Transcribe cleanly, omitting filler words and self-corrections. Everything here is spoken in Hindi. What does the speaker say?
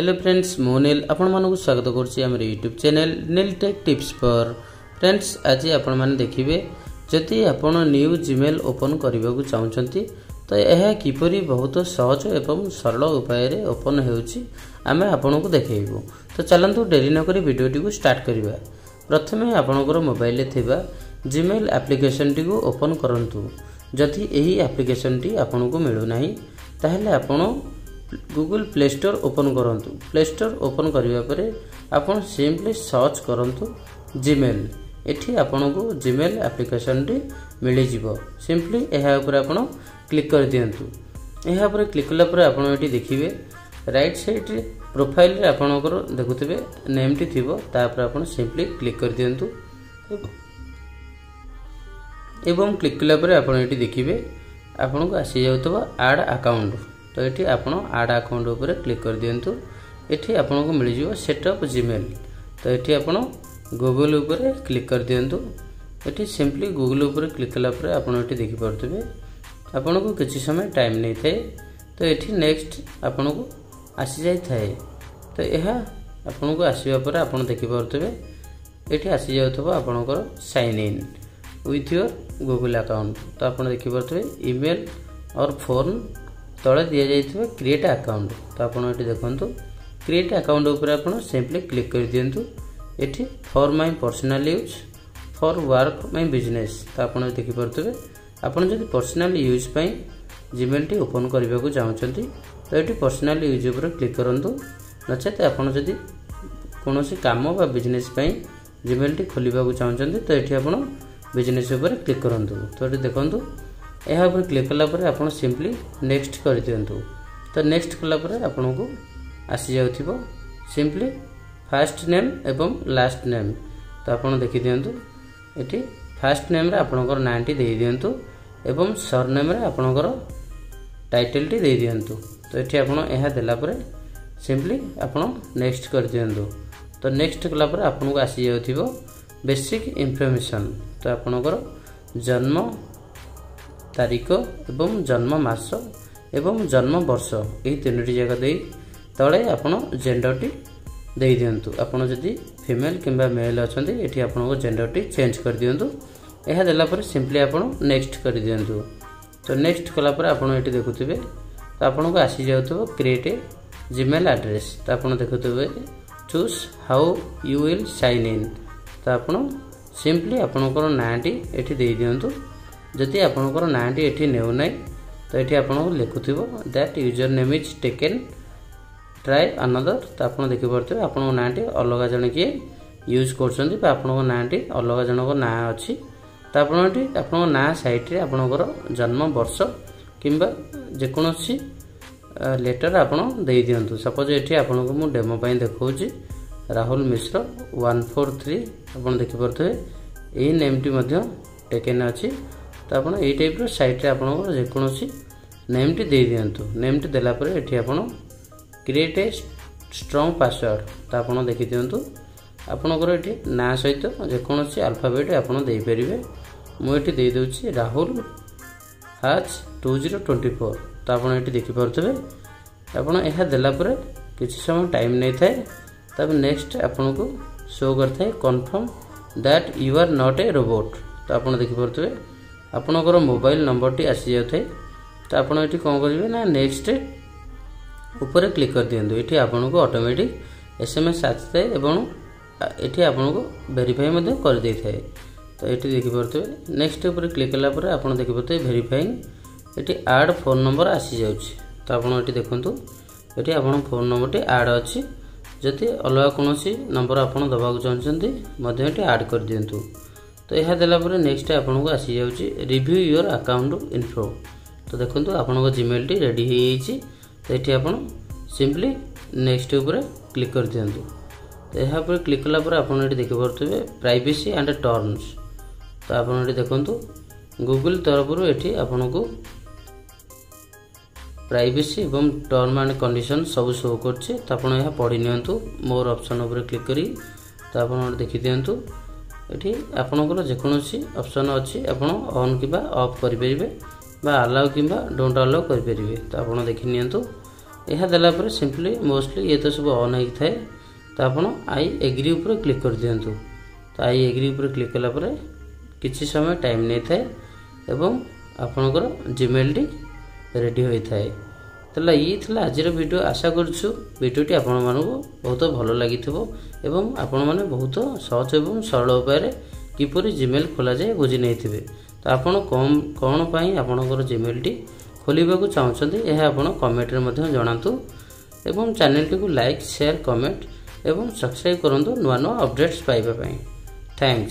हेलो फ्रेंड्स मो नील आपण मानक स्वागत करुच्ची आम यूट्यूब चैनल नील टेक टिप्स पर। फ्रेंड्स आज आपण मैंने देखिए जदि आपण न्यू जीमेल ओपन करने को चाहते तो यह किपरि बहुत सहज एवं सरल उपाय ओपन होमें आपण को देखू। तो चलतु डेरी नक भिडटी को स्टार्ट करवा। प्रथमे आपणकर मोबाइल थिबा जीमेल एप्लिकेशन टी को ओपन करंतु। जदि यही एप्लिकेशन टी आपन को मिलूना ताहले आपण गूगल प्ले स्टोर ओपन करंतु। प्ले स्टोर ओपन करिवा परे आपण सिंपली सर्च करंतु जीमेल। एठी आपण को जीमेल एप्लिकेशन टी मिली जिवो। सिंपली एहा ऊपर आपण क्लिक कर दियंतु। एहा ऊपर क्लिक कला परे आपण एठी देखिबे राइट साइड रे प्रोफाइल रे आपणकर देखुथिबे नेम टी थिबो। ता पर आपण सिंपली क्लिक कर दियंतु एवं क्लिक कला परे आपण एठी देखिबे आपण को आसी जाउतबा ऐड अकाउंट। तो ये आपड़ आड अकाउंट उपर क्लिक कर दिंतु। ये आपन को मिल जाए सेटअप जीमेल। तो ये आप गूगल उपर क्लिक कर दिंतु। ये सिंपली गूगल उपर क्लिक कलापर आपड़ ये देखिपे आपन को किसी समय टाइम नहीं थाए। तो ये नेक्स्ट आपन को आसी जाए थाए। तो यह आपन को आसवा पर आप देखिपे ये आसी जाऊँ आपणकर sign in with your Google account. तो आप देखिपे ईमेल और फोन तले दि जाइए क्रिएट अकाउंट। तो आप देखो क्रिएट अकाउंट उपर आप सिंपली क्लिक कर दिंतु। ये for my personal use for work my business. तो आप देखिपे आपड़ जब personal use Gmail T open करने को चाहते तो ये पर्सनल यूज उपर क्लिक करूँ। नचेत आपड़ जदि कौन काम बा बिजनेस जीमेल टी खोलने चाहते तो ये आप बिजनेस उपर क्लिक करूँ। तो ये देखो यह पर क्लिक कलापर आप सिंपली नेक्स्ट कर दिंतु। तो नेक्स्ट कलापर आपन को आसी जाउथिबो सिंपली फर्स्ट नेम एवं लास्ट नेम। तो आप देखि दिंतु ये फर्स्ट नेम रे आपनकर नाटी दे दिंतु एवं सरनेम रे आपनकर टाइटल टी दे दिंतु। तो ये आपन यह देला परे सिंपली आपन नेक्स्ट कर दिंतु। तो नेक्स्ट कलापर आपन को आसी जाउथिबो बेसिक इनफॉरमेशन। तो आपनकर जन्म तारीख एवं जन्म मास एवं जन्म वर्ष यही तीनोटी जगह दे तले आपण जेंडर टी दे दिंतु। आपन जदि फीमेल किंबा मेल अच्छा ये आपन जेंडर टी चेंज कर दिंतु। यह देला पर सिंपली आपन नेक्स्ट कर दिंतु। तो नेक्स्ट कलापर आपन ये देखुथिबे तो आपन को आसी जाउथबो क्रिएट ए जीमेल एड्रेस। तो आपन देखुथिबे choose how you will sign in. तो आपन सिंपली आपनकर नाटी एठी दे दिंतु। जदि आपनकर नाटी एठी नेउनाई तो ये आपको लिखुथिबो that user name is taken try another. तो आप देखिपे आप नाटी अलग जन किए यूज कर आपन नाटी अलग जनक ना अच्छी। तो आप ना साइट रे आपनकर जन्म वर्ष किंबा जेकोसी लेटर आपन दे दिंतु। सपोज ये आपन को मु डेमो पई देखौची राहुल मिश्र 143 आप देखिपे यही नेम टी मध्य टेकन अच्छी। तो आप यही टाइप साइट रे आपन जेकोसी नेम टी दे दिंतु। नेम टी देला परे एठी आपन क्रिएट ए स्ट्रांग पासवर्ड। तो आप देखि दिंतु आपनकर एठी ना सहित जेकोसी अल्फाबेट आपन दे परिबे। मु एठी दे दोछि राहुल हाज 2024। तो आप एठी देखि परथबे आपन एहा देला परे किछि समय टाइम नै थाए। तब नेक्स्ट आपन को शो करथाय confirm that you are not a robot. तो आप देखि परथबे आपनकर मोबाइल नंबर टी आसी जाए। तो आप ये कौन करेंगे ना नेक्स्ट ऊपर क्लिक कर दिंतु। ये आपन को ऑटोमेटिक SMS आसता है एवं ये आपन को वेरीफाई कर दे थाए। तो ये देखिपे नेक्स्ट ऊपर क्लिक कलापर आप देखिपे वेरीफाइंग ये ऐड फोन नंबर आसी जाऊँ। तो आप ये देखूँ ये आप फोन नंबर टी ऐड अच्छी। जदि अलग कौन नंबर आप दबाक चाहते ये ऐड कर दिंतु। तो यह देला पर नेक्स्ट आपन को आसी जाउची रिव्यू योर अकाउंट इन्फो। तो देखो आपन जीमेल टी रेडी हो जाइए। तो ये आपन सिंपली नेक्स्ट ऊपर क्लिक कर दिंतु। तो यह पर क्लिक कलापर आपन ये देखिपे प्राइवेसी एंड टर्म्स। तो आपन ये देखो गूगल तरफ ये आपन को प्राइवेसी एवं टर्म एंड कंडीशन सब शो करछे। तो आपन यह पढ़ी नियंतु मोर ऑप्शन ऊपर क्लिक करी। तो आपन देखि दियंतु ये आपनकर जेकोसी ऑप्शन अच्छी आपन ऑन कि ऑफ करें अलाउ कि डोंट अलाउ करें। तो आप देखी नियंतु यह देलापर सिंपली मोस्टली ये तो सब ऑन होई थाए तो आपण आई एग्री ऊपर क्लिक कर दियंतु। तो आई एग्री ऊपर क्लिक कला पर किछि समय टाइम नै थाए एवं आपनकर जीमेल टी रेडी होई थाए। तला ये थला आजिर वीडियो आशा करछु वीडियोटी आपण मानकु बहुत भलो लागिथिबो एवं आपण माने बहुत सहज एवं सरल उपाय किपरि जीमेल खोला जाय बुझी नैथिबे। तो आपण कोन पई आपनकर जीमेल टी खोलिबा को चाहछन्ते यह आपण कमेंट रे मध्ये जणांतु एवं चैनल टी को लाइक शेयर कमेंट एवं सब्सक्राइब करंतु नुआ नुआ अपडेट्स पाइबा पई। थैंक्स।